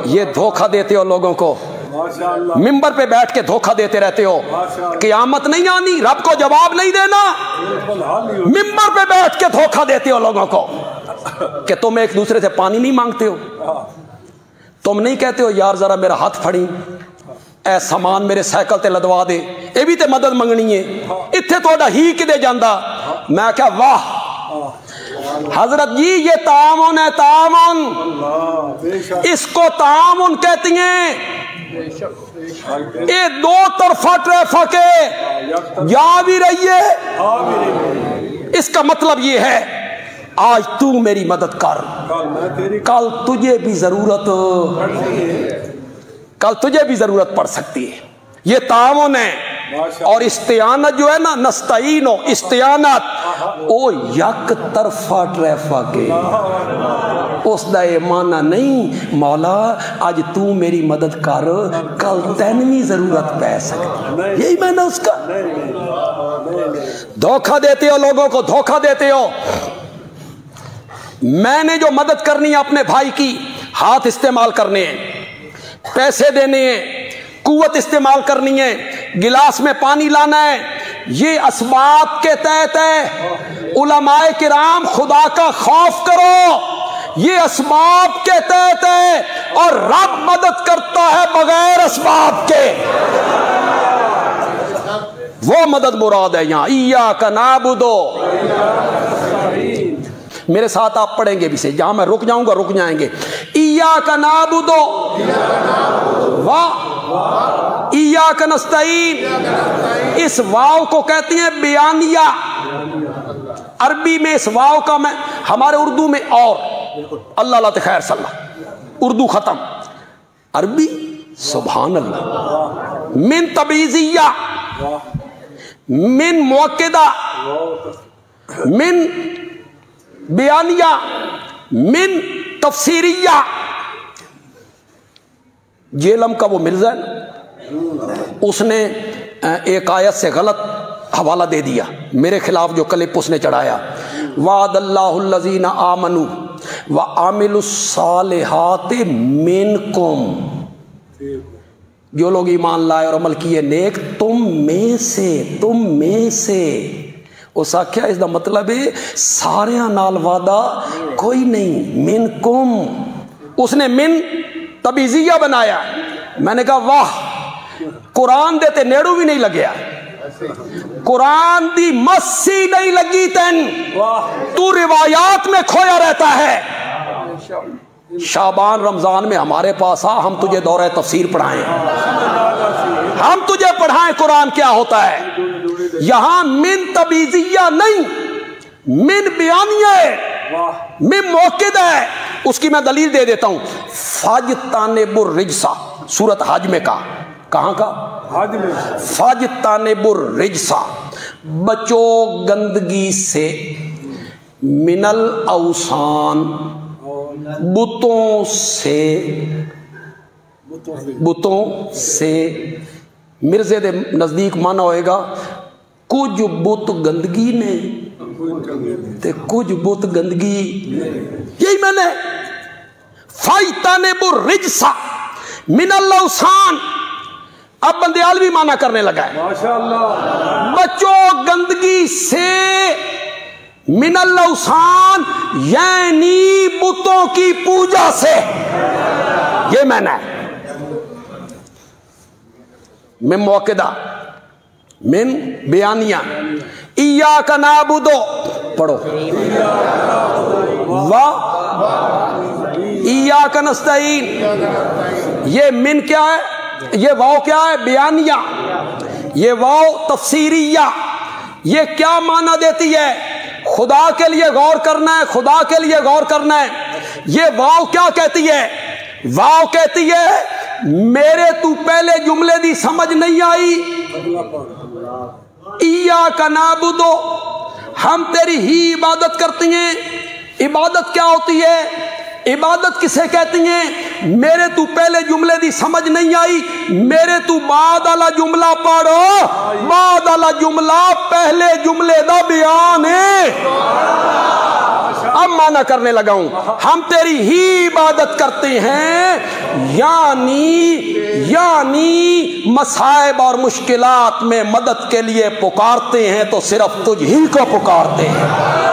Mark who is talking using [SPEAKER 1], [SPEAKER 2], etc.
[SPEAKER 1] ये धोखा देते हो लोगों को, मिंबर पे बैठ के धोखा देते रहते हो। क़यामत नहीं आनी, रब को जवाब नहीं देना, मिंबर पे बैठ के धोखा देते हो लोगों को कि तुम एक दूसरे से पानी नहीं मांगते हो, तुम नहीं कहते हो यार जरा मेरा हाथ फड़ी, ऐ सामान मेरे साइकिल ते लदवा दे, ये भी तो मदद मंगनी है, इत्थे थोड़ा ही किदे जांदा। मैं क्या वाह हजरत जी, ये तामुन है, तामुन, इसको तामुन कहती हैं। ये दो तरफा ट्रैफिक है, जा भी रही है। इसका मतलब ये है आज तू मेरी मदद कर, कल तुझे भी जरूरत पड़ सकती है। ये तामुन है। और इस्तियानत जो है ना, नस्तईनो इस्तियानत, ओ यक तरफा ट्रैफिक है। उसदा ये माना नहीं मौला आज तू मेरी मदद कर, कल तैन भी जरूरत पै सकती, यही माना उसका। धोखा देते हो लोगों को, धोखा देते हो। मैंने जो मदद करनी है अपने भाई की, हाथ इस्तेमाल करने हैं, पैसे देने हैं, कुव्वत इस्तेमाल करनी है, गिलास में पानी लाना है, ये असबाब के तहत है। उलमाए किराम खुदा का खौफ करो, ये असबाब के तहत है और रब मदद करता है बगैर असबाब के। वो मदद मुराद है यहाँ। इय्याका नअबुदु, मेरे साथ आप पढ़ेंगे भी से, जहां मैं रुक जाऊंगा रुक जाएंगे। इय्याका नअबुदु व इय्याका नस्तईन। इस वाव को कहती हैं बयानिया, अरबी में इस वाव का मैं हमारे उर्दू में और अल्लाह ला खैर सल्ला, उर्दू खत्म, अरबी सुभान अल्लाह। मिन तबीजिया, मिन मुअक्किदा, मिन बयानिया, मिन तफसीरिया। जेलम का वो मिर्जा उसने एक आयत से गलत हवाला दे दिया, मेरे खिलाफ जो क्लिप उसने चढ़ाया, वादल्लाहुल्लज़ीना आमनू व आमिलुस्सालिहाति मिनकुम, जो लोग ईमान लाए और अमल किए नेक तुम में से। उस आख्या इसका मतलब है सारे नाल वादा कोई नहीं, मिनकुम। उसने मिन तबीजिया बनाया। मैंने कहा वाह, कुरान देते नेड़ू भी नहीं लगे, कुरान दी मस्सी नहीं लगी तेन, तू रिवायात में खोया रहता है। शाबान रमजान में हमारे पास आ, हम तुझे दौरे तफसीर पढ़ाएं, हम तुझे पढ़ाएं कुरान क्या होता है। यहां मिन तबीजिया नहीं, मिन बयानिया है, मिन मुअक्किद है। उसकी मैं दलील दे देता हूं। फाजतानेबुर रिजसा, सूरत हज में का, कहां का? हज में। फाजतानेबुर रिजसा, बचो गंदगी से, मिनल औसान, बुतों से। मिर्जे दे नजदीक माना होएगा कुछ बुत गंदगी ने ते कुछ बुत गंदगी, यही मैंने। फाइतानेबुर रिजसा मिनल औसान, अब बंदयाल भी माना करने लगा है। माशाअल्लाह। बचो गंदगी से, मिनल औसान यानी बुतों की पूजा से, ये मैंने है। मिन मुअक्किदा, मिन बयानिया। इय्याका नअबुदु पढ़ो, वा इय्याका नस्तईन। ये मिन क्या है, ये वाव क्या है? बयानिया। ये वाव तफसीरिया। ये क्या माना देती है? खुदा के लिए गौर करना है, खुदा के लिए गौर करना है। ये वाव क्या कहती है? वाव कहती है मेरे तू पहले जुमले दी समझ नहीं आई। इय्याका नअबुदु, हम तेरी ही इबादत करती हैं। इबादत क्या होती है? इबादत किसे कहती हैं? मेरे तू पहले जुमले दी समझ नहीं आई, मेरे तू बाद वाला जुमला पढ़ो। बाद वाला जुमला पहले जुमले दा बयान है। अब माना करने लगा हूं, हम तेरी ही इबादत करते हैं, यानी मसाइब और मुश्किलात में मदद के लिए पुकारते हैं तो सिर्फ तुझ ही को पुकारते हैं।